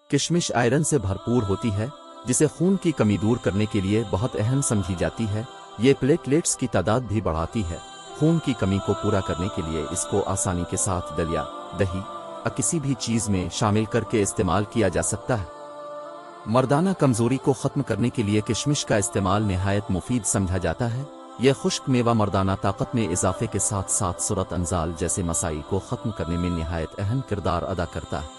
किशमिश आयरन से भरपूर होती है, जिसे खून की कमी दूर करने के लिए बहुत अहम समझी जाती है। ये प्लेटलेट्स की तादाद भी बढ़ाती है। खून की कमी को पूरा करने के लिए इसको आसानी के साथ दलिया, दही या किसी भी चीज़ में शामिल करके इस्तेमाल किया जा सकता है। मर्दाना कमजोरी को ख़त्म करने के लिए किशमिश का इस्तेमाल निहायत मुफीद समझा जाता है। यह खुश्क मेवा मर्दाना ताकत में इजाफे के साथ साथ सूरत अंजाल जैसे मसाइल को ख़त्म करने में निहायत अहम किरदार अदा करता है।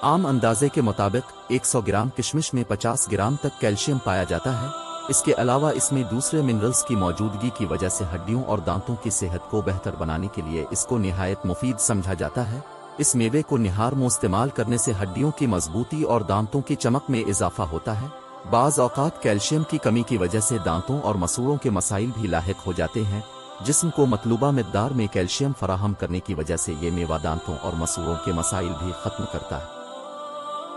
आम अंदाजे के मुताबिक 100 ग्राम किशमिश में 50 ग्राम तक कैल्शियम पाया जाता है। इसके अलावा इसमें दूसरे मिनरल्स की मौजूदगी की वजह से हड्डियों और दांतों की सेहत को बेहतर बनाने के लिए इसको निहायत मुफीद समझा जाता है। इस मेवे को निहार में इस्तेमाल करने से हड्डियों की मजबूती और दांतों की चमक में इजाफा होता है। बाज़ औक़ात कैल्शियम की कमी की वजह से दांतों और मसूड़ों के मसाइल भी लाहिक हो जाते हैं। जिस्म को मतलूबा मिक़दार में कैल्शियम फराहम करने की वजह से ये मेवा दांतों और मसूड़ों के मसाइल भी ख़त्म करता है।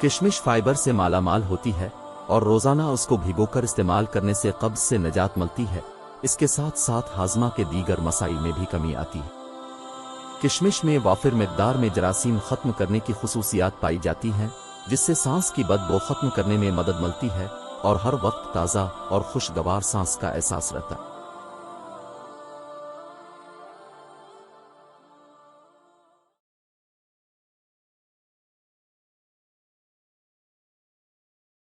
किशमिश फाइबर से मालामाल होती है और रोज़ाना उसको भिगोकर इस्तेमाल करने से कब्ज़ से निजात मिलती है। इसके साथ साथ हाजमा के दीगर मसाइल में भी कमी आती है। किशमिश में वाफिर मिक़दार में जरासीम ख़त्म करने की खुसूसियात पाई जाती हैं, जिससे सांस की बदबू ख़त्म करने में मदद मिलती है और हर वक्त ताज़ा और खुशगवार सांस का एहसास रहता है।